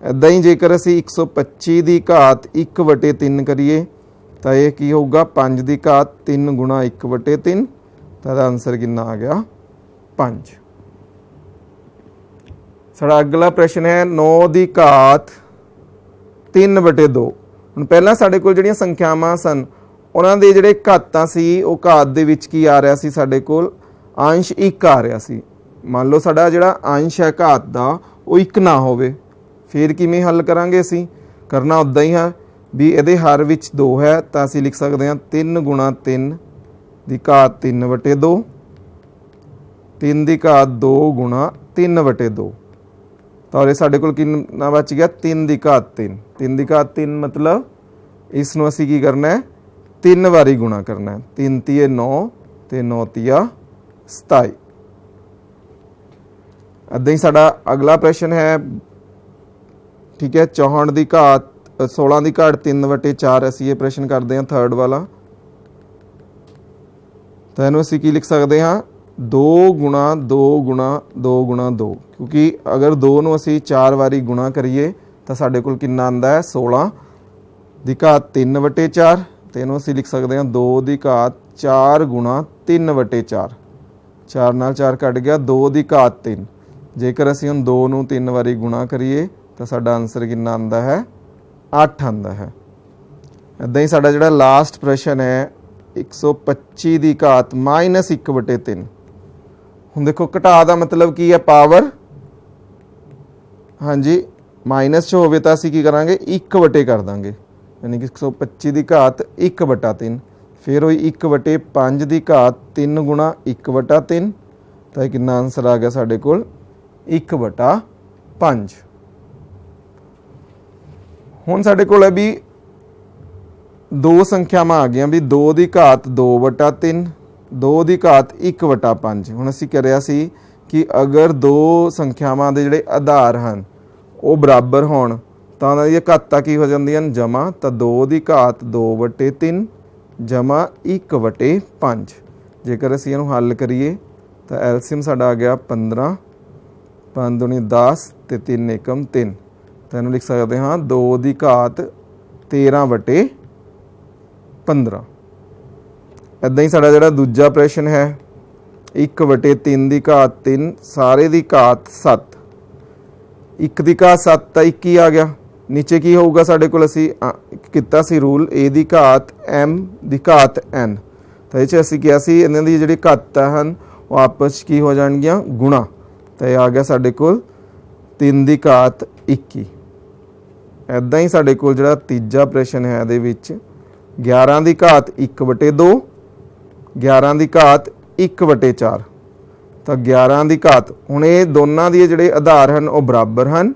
इदां ही जेकर असीं 125 दी घात 1/3 करिए तो यह की होगा 5 दी घात 3 गुणा 1/3, तो आंसर कितना आ गया 5। साडा अगला प्रश्न है 9 की घात 3/2। हुण पहलां साडे कोल जिहड़ियां संख्यावां सन उन्हां दे जिहड़े घातां सी वो घात दे विच की आ रहा सी, साडे कोल अंश 1 आ रहा सी। मान लो साडा जिहड़ा अंश है घात दा वो 1 ना होवे, फिर किवें हल करांगे? असीं करना उदां ही है भी इहदे हर विच 2 है तो असीं लिख सकते हैं 3 गुणा 3 की घात 3/2, 3 की घात 2 गुणा 3/2। तो ये साडे कोल कितना बच गया? 3 की घात 3। 3 की घात 3 मतलब इसनूं असीं की करना है 3 वारी गुणा करना है। 3 तीए 9 ते 9 तिया 27। इदां ही साडा अगला प्रश्न है, ठीक है, 64 की घात 16 की घात 3/4। असीं ये प्रश्न करते हैं थर्ड वाला, तो इहनूं असीं की लिख सकते हैं 2 गुणा 2 गुणा 2 गुणा 2, क्योंकि अगर 2 नूं असीं 4 वारी गुणा करिए तो साडे कोल कितना आंदा है? 16 की घात 3/4। तो इहनूं असीं लिख सकते हैं 2 की घात 4 गुणा 3/4। 4 नाल 4 कट गया, 2 की घात 3। जेकर असीं हुण 2 नूं 3 वारी गुणा करिए तो साडा आंसर कितना आंदा है? 8 आंदा है। इदां ही साडा जिहड़ा लास्ट प्रश्न है 125 की घात -1/3। हुण देखो घटा दा मतलब की है? पावर। हाँ जी, माइनस च होवे तां असीं की करांगे? 1 कर दांगे, यानी कि 125 की घात 1/3। फिर वही 1/5 की घात 3 गुणा 1/3। तो ये कितना आंसर आ गया साडे कोल? 1/5। हुण साडे कोल है भी 2 संख्यावां आ गईयां भी 2 की घात 2/3, 2 की घात 1/5। हुण असीं करिया सी कि अगर 2 संख्यावां दे जिहड़े आधार हन वो बराबर होण तां उहनां दी घातां की हो जांदियां हन? जमा। तो 2 की घात 2/3 जमा 1/5। जेकर असीं इहनूं हल करिए तो एलसीएम साडा आ गया 15, 5 दूनी 10 ते 3 एकम 3। तो इहनूं लिख सकते हाँ 2 की घात 13/15। इदां ही साडा जिहड़ा दूजा प्रश्न है 1/3 की घात 3 सारे की घात 7। 1 की घात 7 तो 1 ही आ गया। नीचे की होगा साडे कोल? असीं कीता सी रूल ए की घात m की घात n। तो ये असीं किया सी इन्हां दी जिहड़ी घातां हन वो आपस की हो जाणगियां गुणा। तो यह आ गया साडे कोल 3 की घात 21। इदां ही साडे कोल जिहड़ा तीजा प्रश्न है इहदे विच 11 की घात 1/2, 11 की घात 1/4। तो 11 की घात हुण ये दोनों के जिहड़े आधार हैं वो बराबर हैं,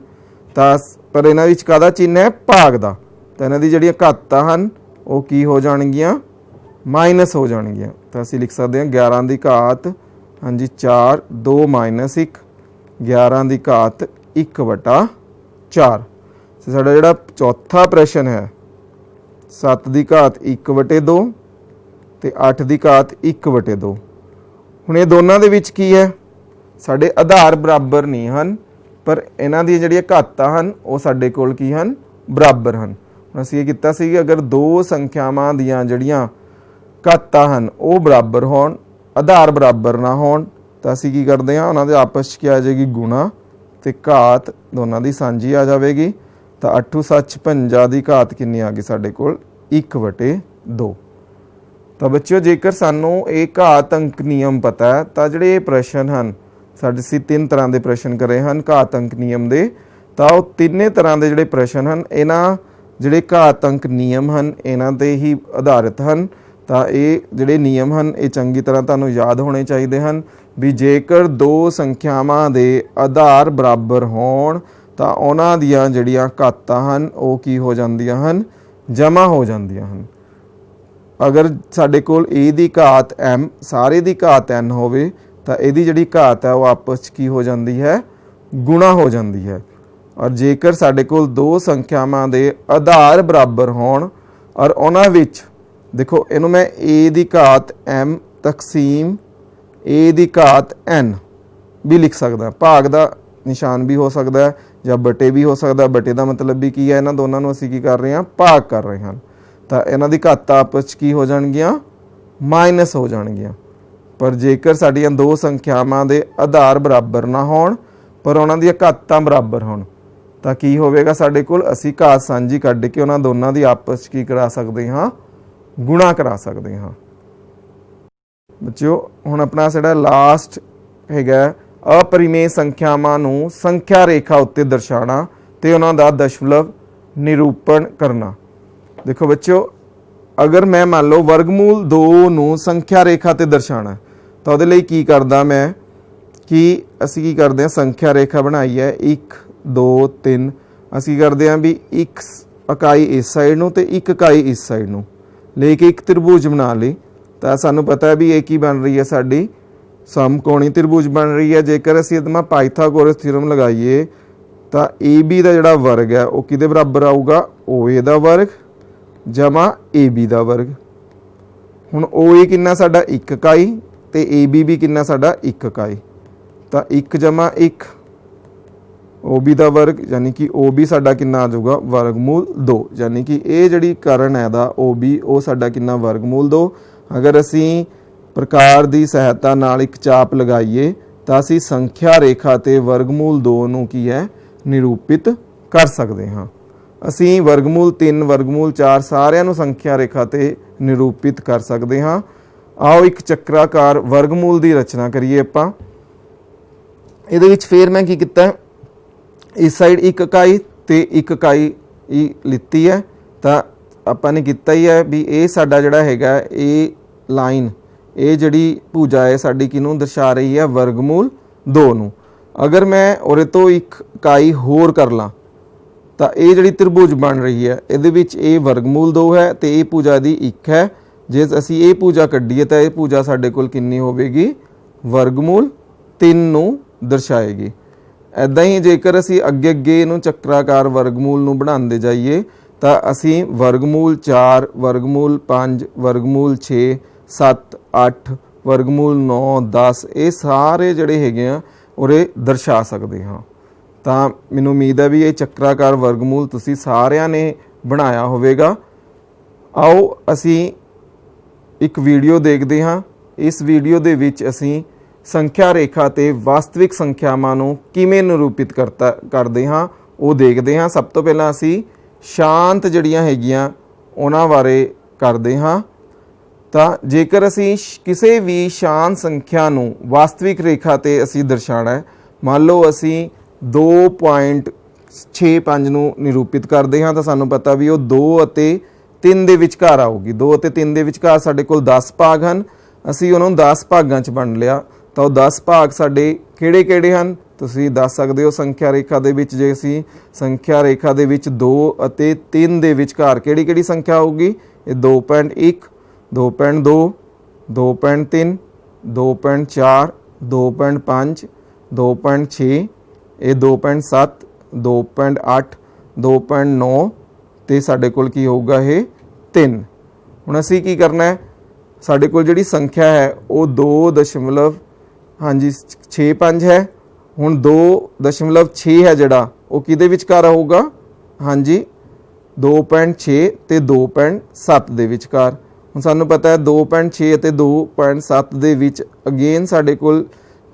तो पर इन्हां विच काहदा चिन्ह है? भाग दा। तो इन्हां दी जिहड़ियां घातां हैं वो की हो जाणगियां? माइनस हो जाणगियां। तो असीं लिख सकते हैं 11 की घात, हाँ जी 4, 2 - 1, 11 की घात 1/4। तो साडा जिहड़ा चौथा प्रश्न है 7 की घात 1/2 ते 8 की घात 1/2। हुण ये दोनों दे विच की है? साडे आधार बराबर नहीं हैं, पर इन्हां दी जिहड़ियां घातां हन वो साडे कोल की हन? बराबर हन। हुण असीं ये कीता सी कि अगर 2 संख्यावां दियां जिहड़ियां घातां हन वो बराबर होण, आधार बराबर ना होण, तो असीं की करदे हां उन्हां दे आपस च की आ जाएगी गुणा ते घात दोनों दी सांझी आ जाएगी। तो 8 7 55 की घात कितनी आ गई साडे कोल? 1/2। तो बच्चों जेकर सानू ये घात अंक नियम पता है तो जिहड़े प्रश्न हैं साडे असीं 3 तरह के प्रश्न करे हैं घात अंक नियम के, तो वो तिन्ने तरह के जिहड़े प्रश्न हैं इन्हां जिहड़े घात अंक नियम हैं इन्हां ते ही आधारित हैं। तो ये जिहड़े नियम हैं ये चंगी तरह तुहानूं याद होने चाहिए हैं भी जेकर 2 संख्यावां दे आधार बराबर होण तो उन्हां दियां जिहड़ियां घातां हैं वो की हो जांदियां हैं? जमा हो जांदियां हैं। अगर साडे कोल ए की घात m सारे की घात n होवे तो इहदी जिहड़ी घात है वो आपस की हो जाती है? गुणा हो जाती है। और जेकर साडे कोल 2 संख्यावां दे आधार बराबर होण और उन्हां विच देखो इनू मैं a की घात m तकसीम a की घात n भी लिख सकदा, भाग का निशान भी हो सकता है या बटे भी हो सकता है। बटे का मतलब भी की है? इन्हां दोनों नूं असीं की कर रहे हैं? भाग कर रहे हैं। तो इन्हां दी घातां आपस की हो जाणगियां? माइनस हो जाणगियां। पर जेकर साडियां 2 संख्यावां दे आधार बराबर ना होण पर ਉਹਨਾਂ ਦੀਆਂ ਘਾਤਾਂ ਬਰਾਬਰ ਹੋਣ ਤਾਂ ਕੀ ਹੋਵੇਗਾ ਸਾਡੇ ਕੋਲ, ਅਸੀਂ ਘਾਤ ਸਾਂਝੀ ਕੱਢ ਕੇ ਉਹਨਾਂ ਦੋਨਾਂ ਦੀ ਆਪਸ 'ਚ ਕੀ ਕਰਾ ਸਕਦੇ ਹਾਂ, ਗੁਣਾ ਕਰਾ ਸਕਦੇ ਹਾਂ। ਬੱਚਿਓ ਹੁਣ ਆਪਣਾ ਜਿਹੜਾ ਲਾਸਟ ਹੈਗਾ अपरिमेय संख्यावां नूं संख्या रेखा उत्ते दर्शाना ते उन्हां दा दशमलव निरूपण करना। देखो बच्चों, अगर मैं मान लो वर्गमूल 2 नूं संख्या रेखा ते दर्शाना तो उहदे लई की करदा मैं कि असीं की करदे हां, संख्या रेखा बनाई है 1 2 3, असीं करदे हां भी एक इकाई इस साइड नूं ते एक इकाई इस साइड नूं लेके एक त्रिभुज बना लई। तां सानूं पता है भी ये की बन रही है, साडी समकोणी त्रिभुज बन रही है। जेकर असीं इहदा पाइथागोरस थ्योरम लगाइए तो ए बी का जिहड़ा वर्ग है वो किहदे बराबर आऊगा, ओ ए का वर्ग जमा ए बी का वर्ग। हुण ओ ए किन्ना साडा 1 इकाई ते ए बी भी किन्ना साडा 1 इकाई, तो 1 जमा 1 ओ बी का वर्ग यानी कि ओ बी साडा किन्ना आ जाऊगा वर्गमूल 2, यानी कि ये जिहड़ी करण है दा ओ बी ओ साडा किन्ना वर्गमूल 2। अगर असीं प्रकार की सहायता नाल एक चाप लगाइए तो असी संख्या रेखा ते वर्गमूल 2 नूं की है निरूपित कर सकते हाँ। असी वर्गमूल 3 वर्गमूल 4 सारिਆਂ ਨੂੰ संख्या रेखा ते निरूपित कर सकते हाँ। आओ एक चक्राकार वर्गमूल की रचना करिए आपां। इहदे विच फिर मैं की कीता, इस साइड 1 इकाई ते 1 इकाई लित्ती है, तो आपां ने कीता ही है भी ये साडा जिहड़ा हैगा ये लाइन ये जिहड़ी भुजा है साडी किनूं दर्शा रही है वर्गमूल 2 नूं। अगर मैं उहदे तो एक इकाई होर कर ला तो ये जिहड़ी त्रिभुज बन रही है इहदे विच ये वर्गमूल 2 है तो ये भुजा दी 1 है। जे असीं ये भुजा कड्ढीए तो ये भुजा साडे कोल किन्नी होवेगी, वर्गमूल 3 नूं दर्शाएगी। ऐदां ही जेकर असीं अगे अगे इहनूं चक्राकार वर्गमूल नूं बढ़ाउंदे जाइए तो असीं वर्गमूल 4 वर्गमूल 5 वर्गमूल 6 7 8 वर्गमूल 9 10 ये सारे जिहड़े हैगे आ उहरे दर्शा सकते हाँ। तो मैनूं उम्मीद है भी ये चक्राकार वर्गमूल तुसीं सारिਆਂ ने बनाया होवेगा। आओ असीं एक वीडियो देखते हाँ। इस वीडियो दे विच असीं संख्या रेखा ते वास्तविक संख्यावां नूं किवें निरूपित करते हाँ वो देखते हाँ। सब तो पहलां असीं शांत जिहड़ियां हैगियां उहनां बारे करते हाँ। तो जेकर असी किसी भी शांत संख्या नूं वास्तविक रेखा ते असी दर्शाना है, मान लो असी 2.65 नूं निरूपित करते हाँ तो सानू पता भी वो 2 ਅਤੇ 3 ਦੇ ਵਿਚਕਾਰ आऊगी। 2 ਅਤੇ 3 ਦੇ ਵਿਚਕਾਰ साडे कोल 10 भाग हैं, असी उन्होंने 10 भागां च वंड लिया तो 10 भाग साडे किहड़े किहड़े हैं तुसीं दस सकते हो। संख्या रेखा दे विच जे असी संख्या रेखा दे विच 2 ਅਤੇ 3 ਦੇ ਵਿਚਕਾਰ किहड़ी किहड़ी संख्या होगी, ये 2.1 2.2 2.3 2.4 2.5 2.6 ये 2.7 2.8 2.9 ਤੇ ਸਾਡੇ ਕੋਲ ਕੀ ਹੋਊਗਾ ਇਹ 3। ਹੁਣ ਅਸੀਂ ਕੀ ਕਰਨਾ ਹੈ, ਸਾਡੇ ਕੋਲ ਜਿਹੜੀ ਸੰਖਿਆ ਹੈ ਉਹ 2.65 ਹੈ। ਹੁਣ 2.6 ਹੈ ਜਿਹੜਾ ਉਹ ਕਿਹਦੇ ਵਿਚਕਾਰ ਆਊਗਾ, ਹਾਂਜੀ 2.6 ਤੇ 2.7 ਦੇ ਵਿਚਕਾਰ। ਹੁਣ ਸਾਨੂੰ ਪਤਾ ਹੈ 2.6 ਅਤੇ 2.7 ਦੇ ਵਿੱਚ ਅਗੇਨ ਸਾਡੇ ਕੋਲ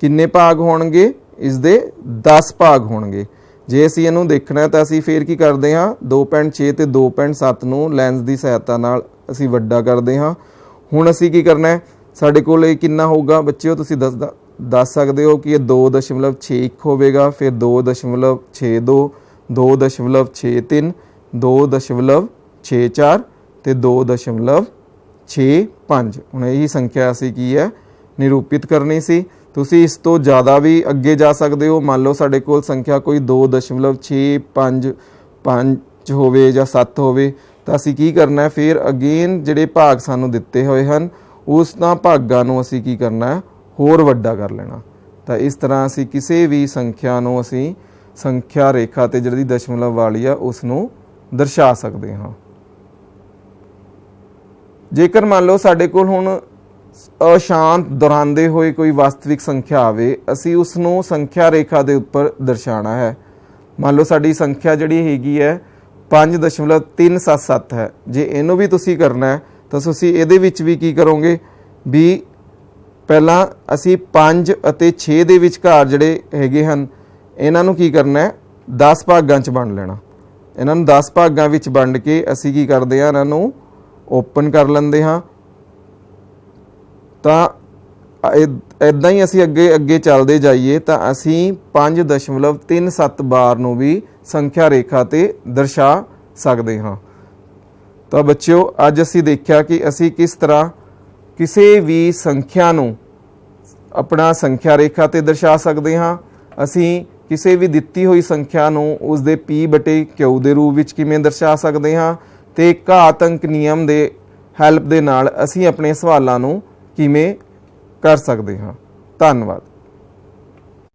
ਕਿੰਨੇ ਭਾਗ ਹੋਣਗੇ, ਇਸ ਦੇ 10 ਭਾਗ ਹੋਣਗੇ। ਜੇ ਅਸੀਂ ਇਹਨੂੰ ਦੇਖਣਾ ਤਾਂ ਅਸੀਂ ਫਿਰ ਕੀ ਕਰਦੇ ਹਾਂ, 2.6 ਤੇ 2.7 ਨੂੰ ਲੈਂਸ ਦੀ ਸਹਾਇਤਾ ਨਾਲ ਅਸੀਂ ਵੱਡਾ ਕਰਦੇ ਹਾਂ। ਹੁਣ ਅਸੀਂ ਕੀ ਕਰਨਾ ਹੈ, ਸਾਡੇ ਕੋਲ ਇਹ ਕਿੰਨਾ ਹੋਊਗਾ ਬੱਚਿਓ, ਤੁਸੀਂ ਦੱਸ ਸਕਦੇ ਹੋ ਕਿ ਇਹ 2.61 ਹੋਵੇਗਾ, ਫਿਰ 2.62 2.63 2.64 ਤੇ 2.65। ਹੁਣ ਇਹੀ ਸੰਖਿਆ ਅਸੀਂ ਕੀ ਹੈ ਨਿਰੂਪਿਤ ਕਰਨੀ ਸੀ। ਤੁਸੀਂ ਇਸ ਤੋਂ ਜ਼ਿਆਦਾ ਵੀ ਅੱਗੇ ਜਾ ਸਕਦੇ ਹੋ। ਮੰਨ ਲਓ ਸਾਡੇ ਕੋਲ ਸੰਖਿਆ ਕੋਈ 2.655 ਹੋਵੇ ਜਾਂ 7 ਹੋਵੇ ਤਾਂ ਅਸੀਂ ਕੀ ਕਰਨਾ ਹੈ, ਫਿਰ ਅਗੇਨ ਜਿਹੜੇ ਭਾਗ ਸਾਨੂੰ ਦਿੱਤੇ ਹੋਏ ਹਨ ਉਸਨਾਂ ਭਾਗਾਂ ਨੂੰ ਅਸੀਂ ਕੀ ਕਰਨਾ ਹੈ, ਹੋਰ ਵੱਡਾ ਕਰ ਲੈਣਾ। ਤਾਂ ਇਸ ਤਰ੍ਹਾਂ ਅਸੀਂ ਕਿਸੇ ਵੀ ਸੰਖਿਆ ਨੂੰ ਅਸੀਂ ਸੰਖਿਆ ਰੇਖਾ ਤੇ ਜਿਹੜੀ ਦਸ਼ਮਲਵ ਵਾਲੀ ਆ ਉਸ ਨੂੰ ਦਰਸਾ ਸਕਦੇ ਹਾਂ। ਜੇਕਰ ਮੰਨ ਲਓ ਸਾਡੇ ਕੋਲ ਹੁਣ ਅਸ਼ਾਂਤ ਦੁਹਰਾਉਂਦੇ ਹੋਏ ਕੋਈ ਵਾਸਤਵਿਕ ਸੰਖਿਆ ਆਵੇ, ਅਸੀਂ ਉਸ ਨੂੰ ਸੰਖਿਆ ਰੇਖਾ ਦੇ ਉੱਪਰ ਦਰਸਾਉਣਾ ਹੈ। ਮੰਨ ਲਓ ਸਾਡੀ ਸੰਖਿਆ ਜਿਹੜੀ ਹੈਗੀ ਹੈ 5.377 ਹੈ। ਜੇ ਇਹਨੂੰ ਵੀ ਤੁਸੀਂ ਕਰਨਾ ਹੈ ਤਾਂ ਤੁਸੀਂ ਇਹਦੇ ਵਿੱਚ ਵੀ ਕੀ ਕਰੋਗੇ ਵੀ ਪਹਿਲਾਂ ਅਸੀਂ 5 ਅਤੇ 6 ਦੇ ਵਿਚਕਾਰ ਜਿਹੜੇ ਹੈਗੇ ਹਨ ਇਹਨਾਂ ਨੂੰ ਕੀ ਕਰਨਾ ਹੈ 10 ਭਾਗਾਂ 'ਚ ਵੰਡ ਲੈਣਾ। ਇਹਨਾਂ ਨੂੰ 10 ਭਾਗਾਂ ਵਿੱਚ ਵੰਡ ਕੇ ਅਸੀਂ ਕੀ ਕਰਦੇ ਹਾਂ ਇਹਨਾਂ ਨੂੰ ਓਪਨ ਕਰ ਲੈਂਦੇ ਹਾਂ। ਤਾਂ ਇਦਾਂ ਹੀ ਅਸੀਂ ਅੱਗੇ ਚੱਲਦੇ ਜਾਈਏ ਤਾਂ ਅਸੀਂ 5.37 ਬਾਰ ਨੂੰ ਵੀ ਸੰਖਿਆ ਰੇਖਾ ਤੇ ਦਰਸਾ ਸਕਦੇ ਹਾਂ। ਤਾਂ ਬੱਚਿਓ ਅੱਜ ਅਸੀਂ ਦੇਖਿਆ ਕਿ ਅਸੀਂ ਕਿਸ ਤਰ੍ਹਾਂ ਕਿਸੇ ਵੀ ਸੰਖਿਆ ਨੂੰ ਆਪਣਾ ਸੰਖਿਆ ਰੇਖਾ ਤੇ ਦਰਸਾ ਸਕਦੇ ਹਾਂ। ਅਸੀਂ ਕਿਸੇ ਵੀ ਦਿੱਤੀ ਹੋਈ ਸੰਖਿਆ ਨੂੰ ਉਸ ਦੇ P/Q ਦੇ ਰੂਪ ਵਿੱਚ ਕਿਵੇਂ ਦਰਸਾ ਸਕਦੇ ਹਾਂ ਤੇ ਘਾਤ ਅੰਕ ਨਿਯਮ ਦੇ ਹੈਲਪ ਦੇ ਨਾਲ ਅਸੀਂ ਆਪਣੇ ਸਵਾਲਾਂ ਨੂੰ ਕਿਵੇਂ ਕਰ ਸਕਦੇ ਹਾਂ। ਧੰਨਵਾਦ।